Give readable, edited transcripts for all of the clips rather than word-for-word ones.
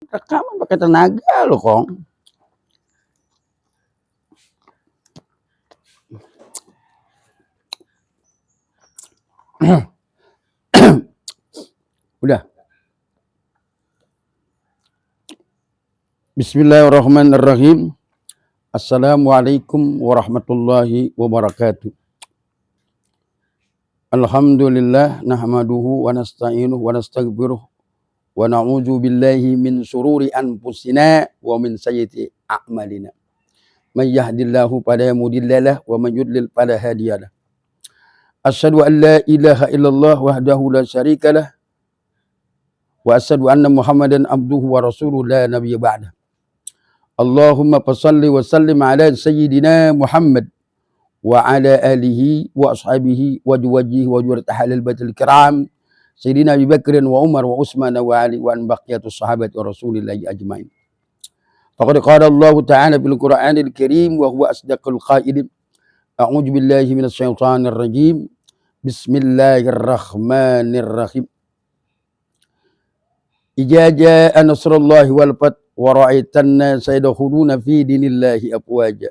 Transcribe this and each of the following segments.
Rekaman pakai tenaga loh, Kong. Udah. Bismillahirrahmanirrahim. Assalamualaikum warahmatullahi wabarakatuh. Alhamdulillah nahmaduhu wa nasta'inuhu wa nastaghfiruh wa na'udzu billahi min syururi anfusina wa min sayyiati a'malina. May yahdihillahu fala mudhillalah wa may yudlil fala hadiyalah. Asyhadu an la ilaha illallah wahdahu la syarikalah wa asyhadu anna Muhammadan abduhu wa rasuluhu la nabiyya ba'dah. Allahumma fassalli wa sallim ala sayyidina Muhammad wa ala alihi wa ashabihi wa juwajihi wa juwarat ahlil baitil kiram sayyidina Abi Bakrin wa Umar wa Utsman wa Ali wa an baqiyatus sahabati wa rasulillahi ajmain. Faqad qala Allah ta'ala fil Qur'anil Karim wa huwa asdaqul qailin. A'udzu billahi minasy syaithanir rajim. Bismillahirrahmanirrahim. Idza jaa nasrullahi wal fath wa ra'aitan nasa yadkhuluna fi dinillahi afwaja.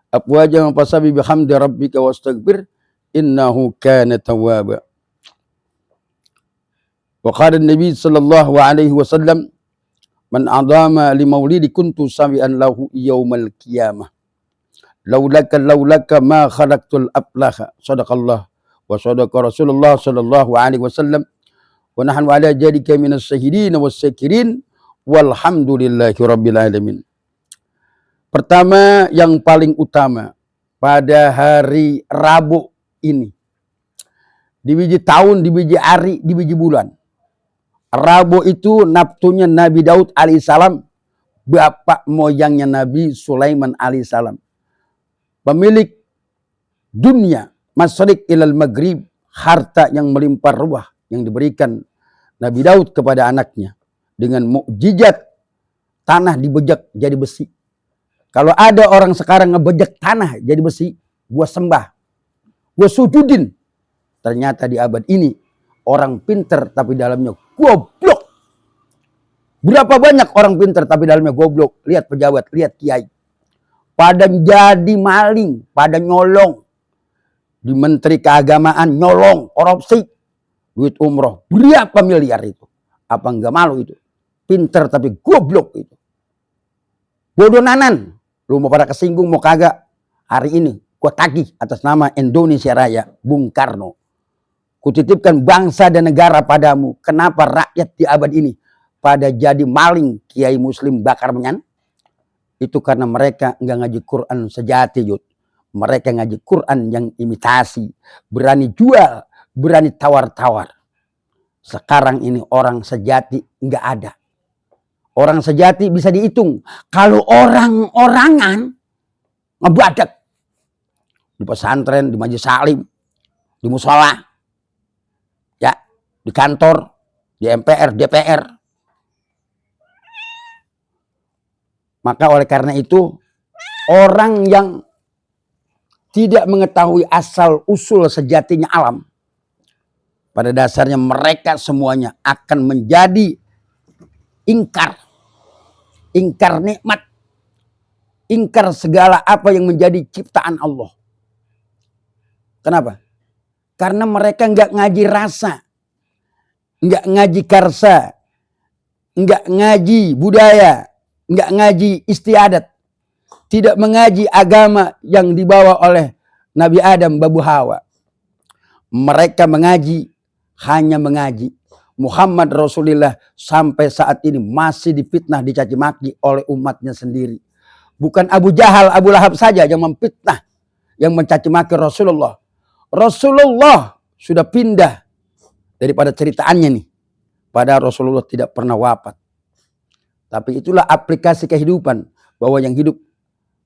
Afwaja fasabbih bihamdi rabbika wastaghfir innahu kana tawwaba. Wa qala an-nabi sallallahu alaihi wasallam man adama li maulidi kuntu sabi'an lahu yaumal qiyamah. Laulaka ma khalaqtul aflaha. Shadaqallah wa shadaqa Rasulullah sallallahu alaihi wasallam. Wa nahnu ala dzalika minas syahidin was syakirin walhamdulillahi rabbil alamin. Pertama, yang paling utama pada hari Rabu ini, di biji tahun, di biji hari, di biji bulan. Rabu itu naftunya Nabi Daud alaihissalam, bapak moyangnya Nabi Sulaiman alaihissalam. Pemilik dunia, masyriq ilal maghrib, harta yang melimpah ruah yang diberikan Nabi Daud kepada anaknya. Dengan mukjizat tanah dibejak jadi besi. Kalau ada orang sekarang ngebejek tanah jadi besi, gua sembah, gua sujudin. Ternyata di abad ini orang pinter tapi dalamnya goblok. Berapa banyak orang pinter tapi dalamnya goblok. Lihat pejabat, lihat kiai. Pada jadi maling, pada nyolong. Di menteri keagamaan nyolong, korupsi. Duit umroh, berapa miliar itu? Apa enggak malu itu? Pinter tapi goblok itu. Bodoh nanan. Lu mau pada kesinggung mau kagak, hari ini gua tagih atas nama Indonesia Raya, Bung Karno. Kutitipkan bangsa dan negara padamu. Kenapa rakyat di abad ini pada jadi maling kiai muslim bakar menyan? Itu karena mereka enggak ngaji Quran sejati, Yud. Mereka ngaji Quran yang imitasi, berani jual, berani tawar-tawar. Sekarang ini orang sejati enggak ada. Orang sejati bisa dihitung. Kalau orang-orangan ngebadak di pesantren, di majelis salim, di musola, ya, di kantor, di MPR, DPR. Maka oleh karena itu orang yang tidak mengetahui asal usul sejatinya alam, pada dasarnya mereka semuanya akan menjadi ingkar nikmat, ingkar segala apa yang menjadi ciptaan Allah. Kenapa? Karena mereka enggak ngaji rasa, enggak ngaji karsa, enggak ngaji budaya, enggak ngaji istiadat, tidak mengaji agama yang dibawa oleh Nabi Adam, Babu Hawa. Mereka mengaji, hanya mengaji. Muhammad Rasulullah sampai saat ini masih difitnah, dicaci maki oleh umatnya sendiri. Bukan Abu Jahal, Abu Lahab saja yang memfitnah, yang mencaci maki Rasulullah. Rasulullah sudah pindah daripada ceritaannya nih. Padahal Rasulullah tidak pernah wafat. Tapi itulah aplikasi kehidupan, bahwa yang hidup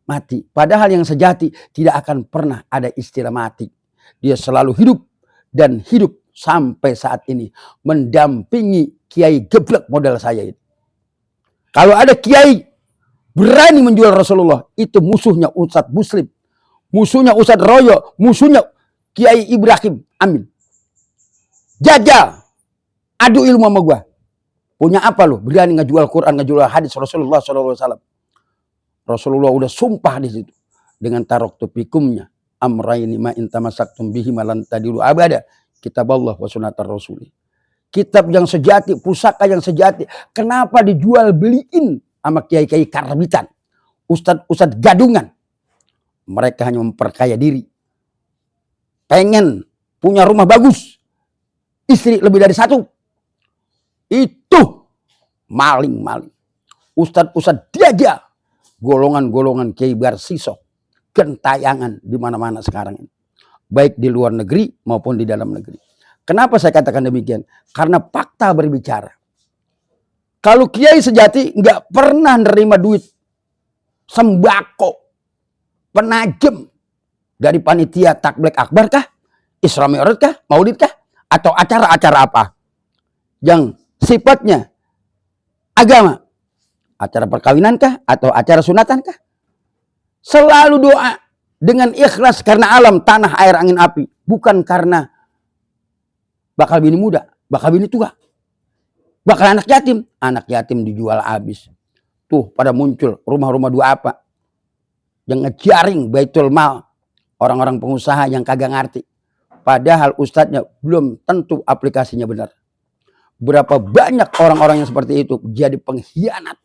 mati. Padahal yang sejati tidak akan pernah ada istilah mati. Dia selalu hidup dan hidup sampai saat ini mendampingi kiai geblek model saya itu. Kalau ada kiai berani menjual Rasulullah, itu musuhnya Ustadz Muslim, musuhnya Ustadz Royo, musuhnya Kiai Ibrahim Amin. Jajal, adu ilmu sama gua. Punya apa lu? Berani ngejual Quran, ngejual hadis Rasulullah SAW. Rasulullah udah sumpah di situ dengan taraktu fikumnya amraini ma in tamassaktum bihi malan tadilu abada, kitab Allah wa sunnatar rasuli. Kitab yang sejati, pusaka yang sejati. Kenapa dijual beliin sama kiai-kiai karabitan, ustadz gadungan? Mereka hanya memperkaya diri, pengen punya rumah bagus, istri lebih dari satu. Itu maling-maling. Ustadz diaja, golongan-golongan kiai barsiso, gentayangan di mana-mana sekarang ini, baik di luar negeri maupun di dalam negeri. Kenapa saya katakan demikian? Karena fakta berbicara. Kalau kiai sejati nggak pernah nerima duit sembako, penajem dari panitia takbir akbar kah, Isra Mi'raj kah, Maulid kah, atau acara-acara apa yang sifatnya agama, acara perkawinan kah, atau acara sunatan kah? Selalu doa dengan ikhlas karena alam, tanah, air, angin, api, bukan karena bakal bini muda, bakal bini tua, bakal anak yatim dijual habis. Tuh pada muncul rumah-rumah dua apa yang ngejaring baitul mal orang-orang pengusaha yang kagak ngerti. Padahal ustadznya belum tentu aplikasinya benar. Berapa banyak orang-orang yang seperti itu jadi pengkhianat,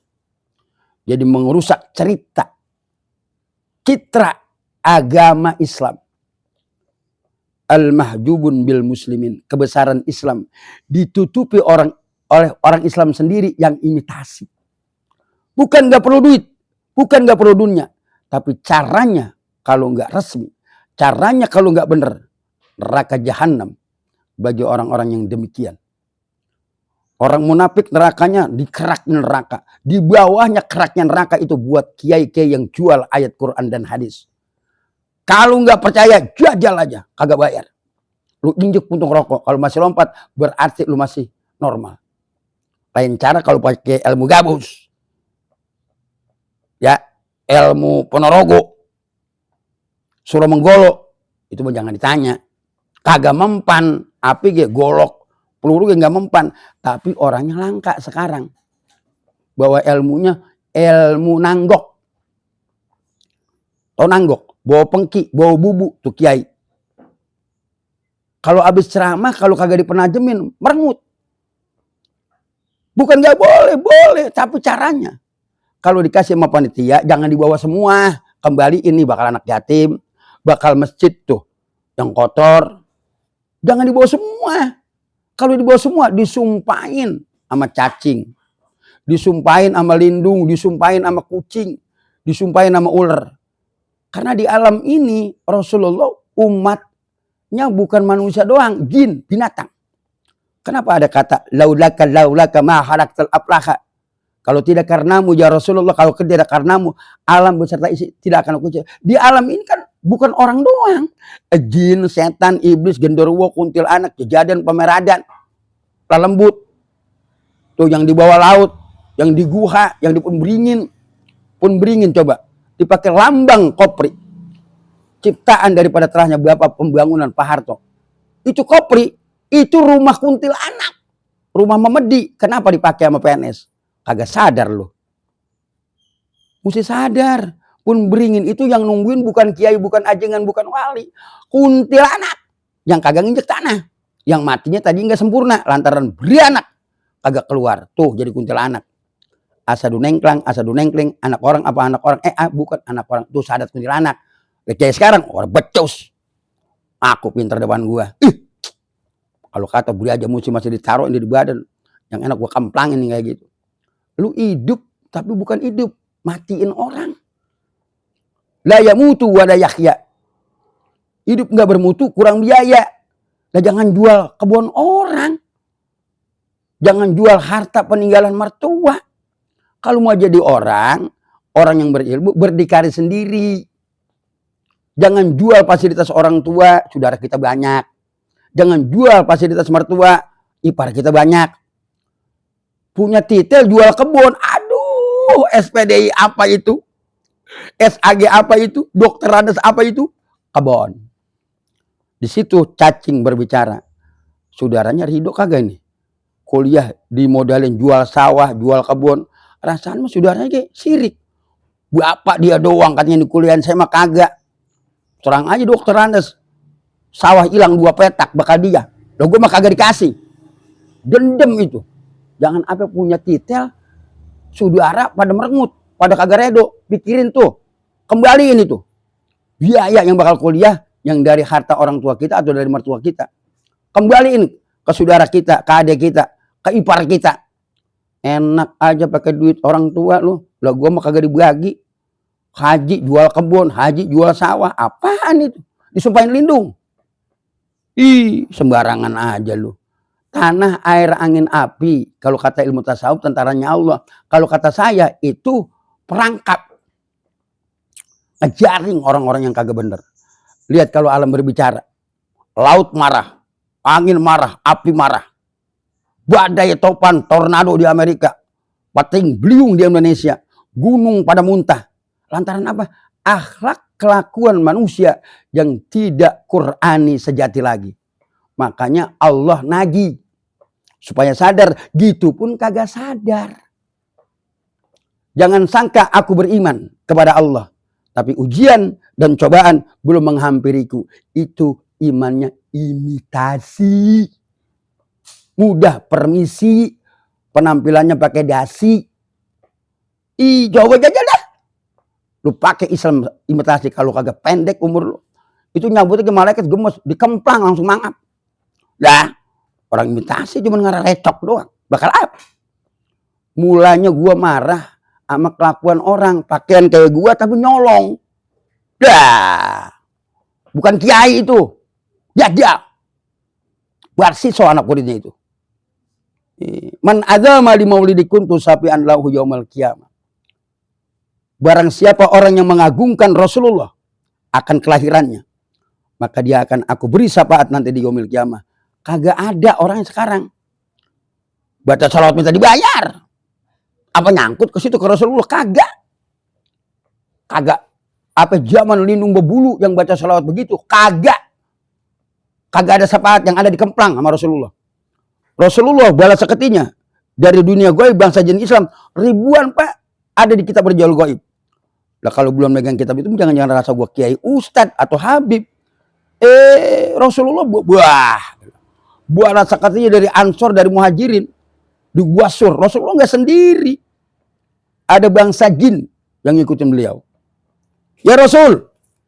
jadi merusak cerita, citra agama Islam. Al-mahjubun bil muslimin, kebesaran Islam ditutupi oleh orang Islam sendiri yang imitasi. Bukan nggak perlu duit, bukan nggak perlu dunia, tapi caranya kalau nggak resmi, caranya kalau nggak benar, neraka jahanam bagi orang-orang yang demikian. Orang munafik nerakanya di keraknya neraka, di bawahnya keraknya neraka itu buat kiai-kiai yang jual ayat Quran dan hadis. Kalau nggak percaya, jajal aja, kagak bayar. Lu injek puntung rokok. Kalau masih lompat, berarti lu masih normal. Lain cara kalau pakai ilmu gabus, ya, ilmu ponorogo, suruh menggolok, itu mah jangan ditanya. Kagak mempan, api ge golok, peluru ge nggak mempan. Tapi orangnya langka sekarang. Bawa ilmunya ilmu nanggok. Tau nanggok? Bawa pengki, bawa bubu, tuh kiai. Kalau habis ceramah, kalau kagak dipenajemin, merengut. Bukan gak boleh, boleh. Tapi caranya. Kalau dikasih sama panitia, jangan dibawa semua. Kembali ini bakal anak yatim, bakal masjid tuh yang kotor. Jangan dibawa semua. Kalau dibawa semua, disumpahin sama cacing. Disumpahin sama lindung, disumpahin sama kucing, disumpahin sama ular. Karena di alam ini Rasulullah umatnya bukan manusia doang, jin, binatang. Kenapa ada kata laulaka ma halaqtal aflaha? Kalau tidak karenamu ya Rasulullah, kalau tidak karenamu alam beserta isi tidak akan aku. Di alam ini kan bukan orang doang. Jin, setan, iblis, genderuwo, kuntilanak, kejadian, pemeradan, lelembut. Tuh yang di bawah laut, yang di guha, yang di pun beringin coba. Dipakai lambang kopri. Ciptaan daripada terahnya Bapak Pembangunan Pak Harto. Itu kopri, itu rumah kuntilanak. Rumah memedi. Kenapa dipakai sama PNS? Kagak sadar loh. Mesti sadar. Pun beringin itu yang nungguin bukan kiai, bukan ajengan, bukan wali. Kuntilanak. Yang kagak nginjek tanah. Yang matinya tadi nggak sempurna. Lantaran beranak. Kagak keluar. Tuh jadi kuntilanak. Asadu nengklang, anak orang apa anak orang? Bukan anak orang. Tuh sadat kuntilanak. Kayak sekarang orang becus. Aku pinter depan gua. Kalau kata beli aja masih ditaruh di badan. Yang enak gua kamplangin nih kayak gitu. Lu hidup tapi bukan hidup, matiin orang. La yamutu wa la yahya. Hidup enggak bermutu, kurang biaya. Nah, jangan jual kebun orang. Jangan jual harta peninggalan mertua. Kalau mau jadi orang yang berilmu, berdikari sendiri. Jangan jual fasilitas orang tua, saudara kita banyak. Jangan jual fasilitas mertua, ipar kita banyak. Punya titel jual kebun, aduh, SPDI apa itu? SAG apa itu? Dokter Rades apa itu? Kebun. Di situ cacing berbicara. Saudaranya ridho kagak nih? kuliah dimodalin jual sawah, jual kebun. Rasanya mah saudaranya kayak sirik. Bapak dia doang katanya di kuliahan, saya mah kagak. Terang aja dokter Andes, sawah hilang 2 petak bakal dia. Loh gue mah kagak dikasih. Dendam itu. Jangan apa punya titel, saudara pada merengut, pada kagak redo. Pikirin tuh, kembaliin itu biaya yang bakal kuliah yang dari harta orang tua kita atau dari mertua kita. Kembaliin ke saudara kita, ke adik kita, ke ipar kita. Enak aja pakai duit orang tua lu. Lah gua mah kagak dibagi. Haji jual kebun, haji jual sawah. Apaan itu? Disumpahin lindung. Ih, sembarangan aja lu. Tanah, air, angin, api. Kalau kata ilmu tasawuf tentaranya Allah. Kalau kata saya itu perangkap. Ngejaring orang-orang yang kagak bener. Lihat kalau alam berbicara. Laut marah, angin marah, api marah. Badai topan, tornado di Amerika. Pating beliung di Indonesia. Gunung pada muntah. Lantaran apa? Akhlak kelakuan manusia yang tidak Qur'ani sejati lagi. Makanya Allah nagih supaya sadar, gitu pun kagak sadar. Jangan sangka aku beriman kepada Allah, tapi ujian dan cobaan belum menghampiriku. Itu imannya imitasi. Mudah permisi, penampilannya pakai dasi. Coba aja dah. Lu pakai Islam imitasi, kalau kagak pendek umur lu. Itu nyambutnya ke malaikat gemes, dikemplang langsung mangap. Dah, orang imitasi cuma ngarah recok doang. Bakal apa? Mulanya gua marah sama kelakuan orang, pakaian kayak gua tapi nyolong. Dah. Bukan kiai itu. Ya. Barsiso anak muridnya itu. Man adzama li maulidi kuntu safi'an lahu yaumal qiyamah. Barang siapa orang yang mengagungkan Rasulullah akan kelahirannya, maka dia akan aku beri syafaat nanti di yaumil qiyamah. Kagak ada orang yang sekarang baca salawat minta dibayar. Apa nyangkut ke situ ke Rasulullah? Kagak. Apa zaman lindung bebulu yang baca salawat begitu? Kagak. Kagak ada syafaat yang ada di kemplang sama Rasulullah. Rasulullah bala seketinya dari dunia gaib bangsa jin Islam ribuan Pak ada di kitab Rijalul Gaib. Lah kalau belum megang kitab itu jangan rasa gua kiai ustad atau habib. Rasulullah bala seketinya dari Ansor, dari Muhajirin di Gua Sur. Rasulullah nggak sendiri. Ada bangsa jin yang ngikutin beliau. Ya Rasul,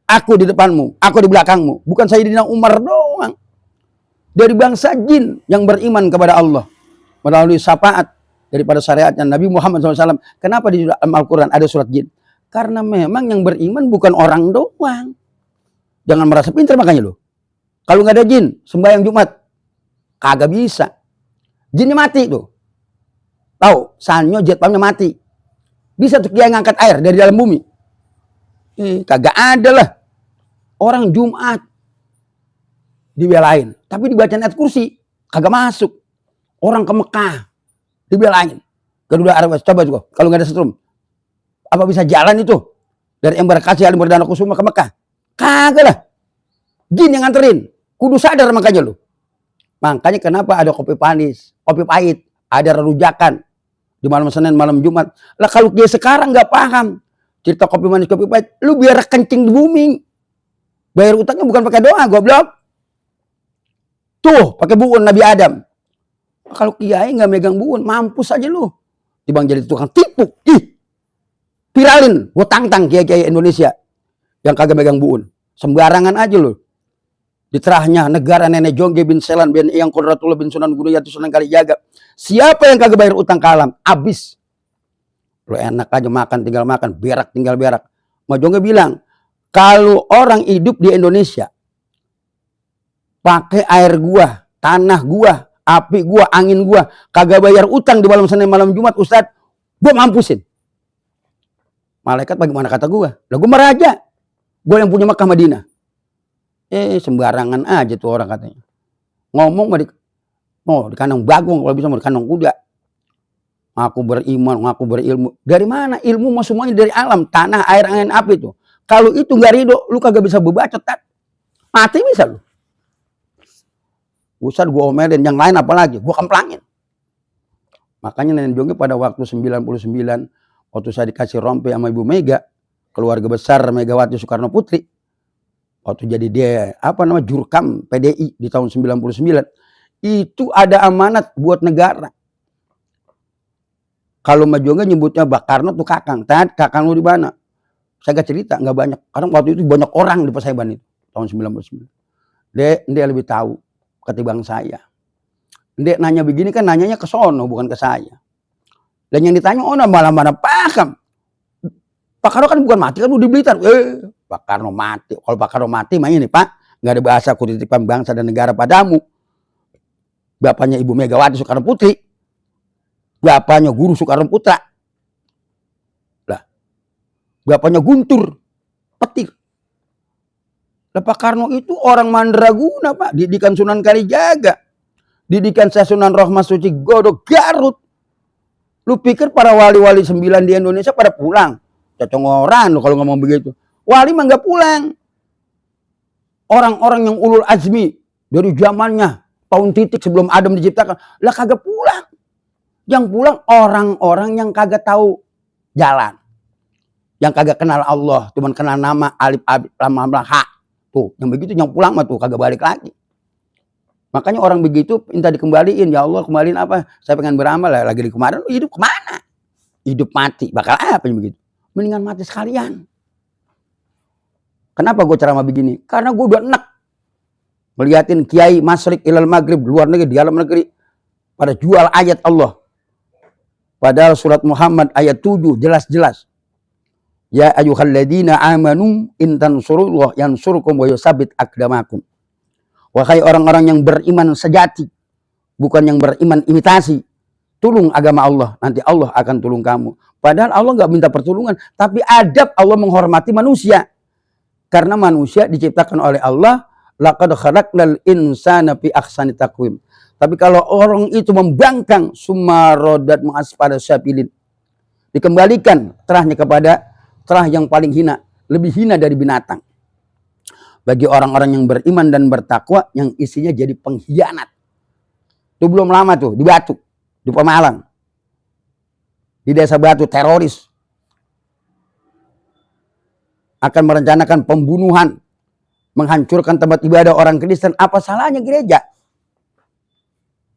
aku di depanmu, aku di belakangmu. Bukan Sayyidina Umar doang. Dari bangsa jin yang beriman kepada Allah melalui syafaat daripada syariatnya Nabi Muhammad SAW. Kenapa di dalam Al-Quran ada surat jin? Karena memang yang beriman bukan orang doang. Jangan merasa pintar makanya lo. Kalau nggak ada jin, sembahyang Jumat kagak bisa. Jinnya mati tuh. Tahu? Sanyo jet pamnya mati. Bisa tuh kiai ngangkat air dari dalam bumi. Kagak ada lah. Orang Jumat dibelain, tapi dibacaan ayat kursi kagak masuk. Orang ke Mekah dibelain. Kedua Arab, coba juga kalau nggak ada setrum, apa bisa jalan itu dari Embarkasi Halim Perdana Kusuma ke Mekah? Kagak lah. Jin yang nganterin. Kudu sadar makanya lu. Makanya kenapa ada kopi panis, kopi pahit, ada rujakan di malam Senin, malam Jumat. Lah kalau dia sekarang nggak paham cerita kopi manis, kopi pahit, lu biar kencing di bumi. Bayar utangnya bukan pakai doa, goblok. Tuh, pakai buun Nabi Adam. Kalau kiai nggak megang buun, mampus aja lu. Dibang jadi tukang tipu. Viralin, gua tantang kiai-kiai Indonesia yang kagak megang buun. Sembarangan aja lu. Diterahnya negara nenek Jongge bin Selan bin Iyang Qudratullah bin Sunan Gunung Yati Sunan Kalijaga. Siapa yang kagak bayar utang ke alam? Abis. Lu enak aja makan tinggal makan, berak tinggal berak. Ma Jongge bilang, kalau orang hidup di Indonesia pakai air gua, tanah gua, api gua, angin gua, kagak bayar utang di malam Senin malam Jumat, Ustadz, gua mampusin. Malaikat bagaimana kata gua? Lah gua meraja. Gua yang punya Makkah Madinah. Sembarangan aja tuh orang katanya. Ngomong di kandang bagong, kalau bisa mau di kandang kuda. Aku beriman, aku berilmu. Dari mana? Ilmu mah semuanya dari alam, tanah, air, angin, api tuh. Kalau itu nggak ridho, lu kagak bisa berbacot, tat. Mati bisa lu. Ustaz gua omelin, yang lain apalagi, gua kemplangin. Makanya Nenek Jongge pada waktu 99, waktu saya dikasih rompi sama Ibu Mega, keluarga besar Megawati Soekarno Putri, waktu jadi dia Jurkam PDI di tahun 99, itu ada amanat buat negara. Kalau Mbak Jongge nyebutnya Mbak Karno tuh kakang. Kakang lu di mana? Saya gak cerita, nggak banyak. Karena waktu itu banyak orang di Pasaiban itu tahun 99. Dia lebih tahu ketimbang saya. Dia nanya begini kan nanyanya ke sono bukan ke saya. Dan yang ditanya malah mana paham. Pak Karno kan bukan mati kan udah di Blitar. Pak Karno mati. Kalau Pak Karno mati mah ini Pak, nggak ada bahasa kutitipan bangsa dan negara padamu. Bapaknya Ibu Megawati Soekarno Putri. Bapaknya Guru Soekarno Putra. Lah, bapaknya Guntur Petir. Lah Pak Karno itu orang mandraguna Pak, didikan Sunan Kalijaga, didikan Sunan Rohmas Suci Godog Garut. Lu pikir para wali-wali 9 di Indonesia pada pulang? Cocongoran lu kalau ngomong begitu. Wali mah nggak pulang. Orang-orang yang ulul azmi dari zamannya tahun titik sebelum Adam diciptakan, lah kagak pulang. Yang pulang orang-orang yang kagak tahu jalan. Yang kagak kenal Allah, cuman kenal nama alif abid lam lam ha. Tuh, yang begitu yang pulang mah tuh kagak balik lagi. Makanya orang begitu minta dikembaliin, ya Allah kembaliin apa? Saya pengen beramal lah, lagi di kemarin lu hidup kemana? Hidup mati, bakal apa yang begitu? Mendingan mati sekalian. Kenapa gue ceramah begini? Karena gue udah enak melihatin kiai masyrik ilal maghrib, luar negeri, di dalam negeri, pada jual ayat Allah. Padahal surat Muhammad ayat 7 jelas-jelas. Ya ayyuhalladzina amanu in tansurullah yansurkum wa yusabbit aqdamakum. Wahai orang-orang yang beriman sejati, bukan yang beriman imitasi, tolong agama Allah, nanti Allah akan tolong kamu. Padahal Allah nggak minta pertolongan, tapi adab Allah menghormati manusia. Karena manusia diciptakan oleh Allah, laqad khalaqnal insana fi ahsani taqwim. Tapi kalau orang itu membangkang, summa rodat ma'asfala safilin, dikembalikan terahnya kepada terah yang paling hina, lebih hina dari binatang. Bagi orang-orang yang beriman dan bertakwa, yang isinya jadi pengkhianat. Itu belum lama tuh, di Batu, di Pemalang. Di Desa Batu, teroris. Akan merencanakan pembunuhan, menghancurkan tempat ibadah orang Kristen. Apa salahnya gereja?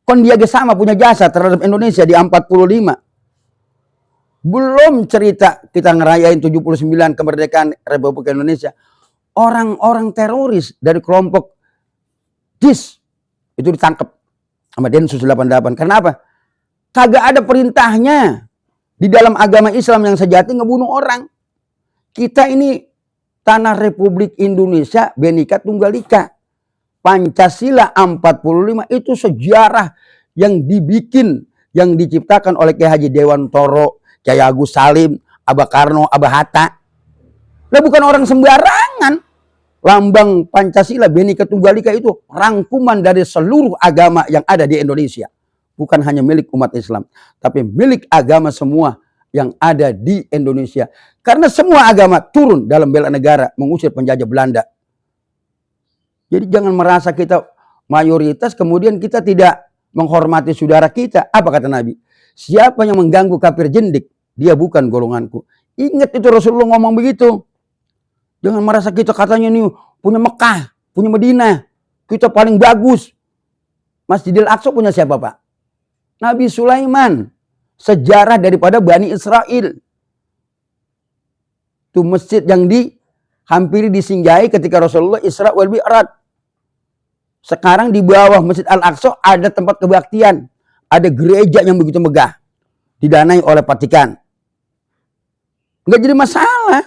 Kon dia sama punya jasa terhadap Indonesia di 45. Belum cerita kita ngerayain 79 kemerdekaan Republik Indonesia. Orang-orang teroris dari kelompok DIS itu ditangkap sama Densus 88. Karena apa? Kagak ada perintahnya di dalam agama Islam yang sejati ngebunuh orang. Kita ini tanah Republik Indonesia Bhinneka Tunggal Ika. Pancasila 45 itu sejarah yang dibikin, yang diciptakan oleh Kiai Haji Dewantoro, Kiai Agus Salim, Abah Karno, Abah Hatta. Nah bukan orang sembarangan. Lambang Pancasila Bhinneka Tunggal Ika itu rangkuman dari seluruh agama yang ada di Indonesia. Bukan hanya milik umat Islam, tapi milik agama semua yang ada di Indonesia. Karena semua agama turun dalam bela negara mengusir penjajah Belanda. Jadi jangan merasa kita mayoritas kemudian kita tidak menghormati saudara kita. Apa kata Nabi? Siapa yang mengganggu kafir jendik, dia bukan golonganku. Ingat itu Rasulullah ngomong begitu. Jangan merasa kita katanya nih punya Mekah, punya Madinah. Kita paling bagus. Masjidil Aqsa punya siapa Pak? Nabi Sulaiman. Sejarah daripada Bani Israel. Itu masjid yang hampir disinggahi ketika Rasulullah Isra wal Mi'raj. Sekarang di bawah Masjid Al-Aqsa ada tempat kebaktian. Ada gereja yang begitu megah. Didanai oleh Vatikan. Nggak jadi masalah.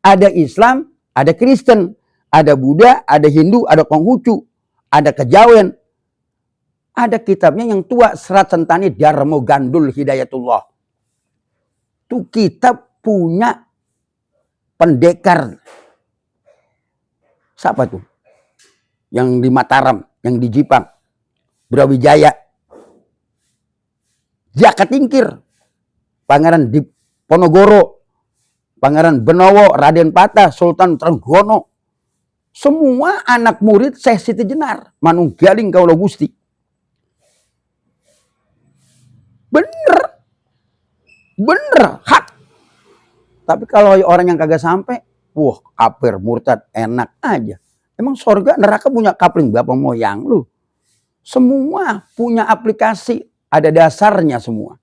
Ada Islam, ada Kristen. Ada Buddha, ada Hindu, ada Konghucu. Ada Kejawen. Ada kitabnya yang tua. Serat Sentani Darmo Gandul Hidayatullah. Itu kitab punya pendekar. Siapa tuh? Yang di Mataram, yang di Jipang, Brawijaya, Jaka Tingkir, Pangeran Diponegoro, Pangeran Benowo, Raden Patah, Sultan Trenggono, semua anak murid Syekh Siti Jenar, Manunggaling Kaula Gusti. Bener. Bener. Hak. Tapi kalau orang yang kagak sampai, wah kafir, murtad, enak aja. Emang surga neraka punya kapling bapak moyang lu. Semua punya aplikasi, ada dasarnya semua.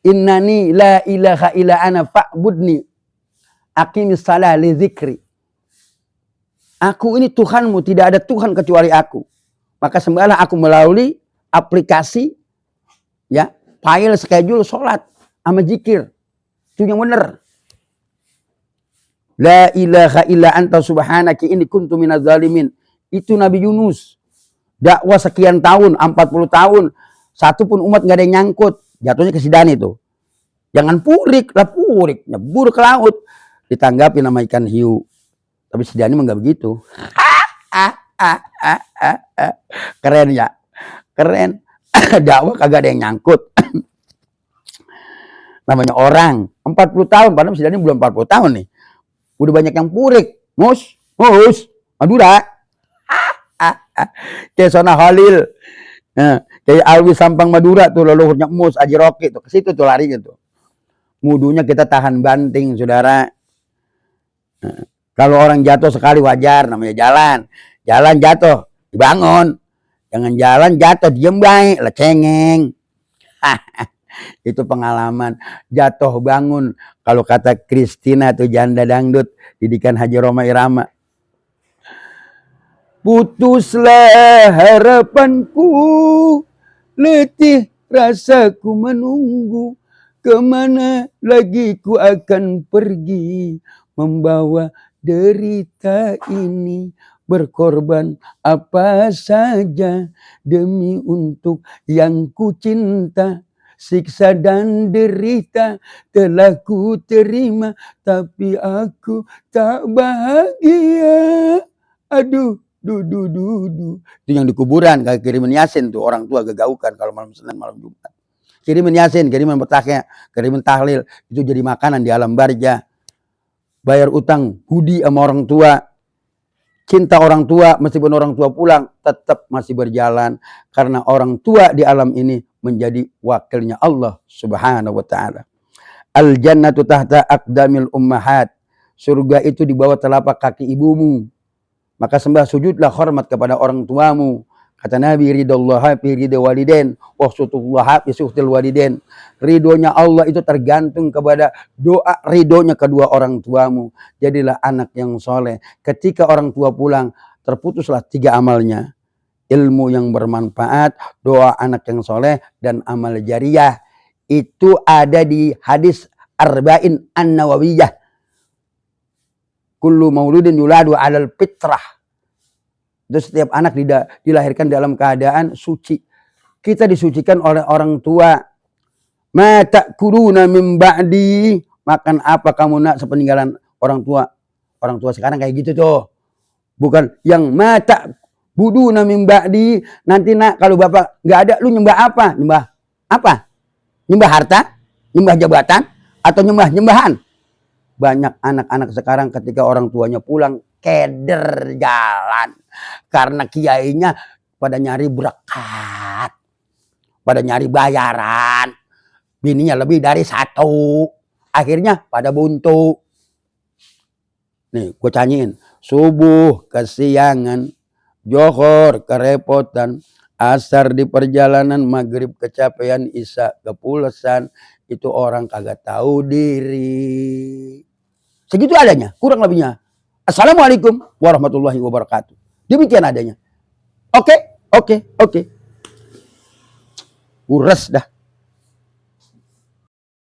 Innani la ilaha illa ana fa'budni aqimis shalah li dzikri. Aku ini Tuhanmu, tidak ada Tuhan kecuali aku. Maka sembahlah aku melalui aplikasi, ya, file schedule sholat sama zikir. Itu yang benar. La ilaha illa anta subhanaka inni kuntu minadz zalimin. Itu Nabi Yunus. Dakwah sekian tahun, 40 tahun. Satu pun umat nggak ada yang nyangkut. Jatuhnya ke Sidani itu. Jangan purik, lah purik. Nyebur ke laut. Ditanggapi nama ikan hiu. Tapi Sidani mah nggak begitu. Keren ya. Keren. Dakwah kagak ada yang nyangkut. Namanya orang. 40 tahun. Padahal Sidani belum 40 tahun nih. Udah banyak yang purik. Mus. Madura. Kayak Sona Halil. Kayak Alwi Sampang Madura tuh, leluhurnya Mus, Aji Roki tuh. Ke situ tuh larinya tuh. Mudunya kita tahan banting, saudara. Kalau orang jatuh sekali wajar, namanya jalan. Jalan jatuh, dibangun. Jangan jalan jatuh, diem baik, lah cengeng. Itu pengalaman. Jatuh bangun. Kalau kata Kristina tuh janda dangdut, didikan Haji Roma Irama. Putuslah harapanku, letih rasaku menunggu. Kemana lagi ku akan pergi, membawa derita ini. Berkorban apa saja demi untuk yang ku cinta. Siksa dan derita telah ku terima, tapi aku tak bahagia. Aduh. Itu yang di kuburan, kayak kiriman Yasin tuh, orang tua gegaukan kalau malam Senin, malam Jumat. Kiriman Yasin, kiriman petahnya, kiriman tahlil, itu jadi makanan di alam barja. Bayar utang budi sama orang tua. Cinta orang tua, meskipun orang tua pulang, tetap masih berjalan. Karena orang tua di alam ini menjadi wakilnya Allah subhanahu wa ta'ala. Al-jannatu tahta aqdamil ummahat. Surga itu di bawah telapak kaki ibumu. Maka sembah sujudlah hormat kepada orang tuamu. Kata Nabi, ridallaha fi ridha walidain wa sutullaha fi suhtil walidain. Ridhonya Allah itu tergantung kepada doa ridhonya kedua orang tuamu. Jadilah anak yang soleh. Ketika orang tua pulang, terputuslah 3 amalnya. Ilmu yang bermanfaat, doa anak yang soleh, dan amal jariyah. Itu ada di hadis Arba'in An-Nawawiyah. Kullu mauludin yuladu alal fitrah. Itu setiap anak dilahirkan dalam keadaan suci. Kita disucikan oleh orang tua. Ma ta'kuluna min ba'di. Makan apa kamu nak sepeninggalan orang tua. Orang tua sekarang kayak gitu tuh. Bukan yang ma ta'buduna min ba'di. Nanti nak kalau bapak nggak ada, lu nyembah apa? Nyembah apa? Nyembah harta? Nyembah jabatan? Atau nyembahan? Banyak anak-anak sekarang ketika orang tuanya pulang, keder jalan. Karena kiainya pada nyari berkat. Pada nyari bayaran. Bininya lebih dari 1. Akhirnya pada buntu. Nih, gue tanyain. Subuh kesiangan. Johor kerepotan. Asar di perjalanan. Maghrib kecapean. Isya kepulesan. Itu orang kagak tahu diri. Segitu adanya, kurang lebihnya. Assalamualaikum warahmatullahi wabarakatuh. Demikian adanya. Oke. Ures dah.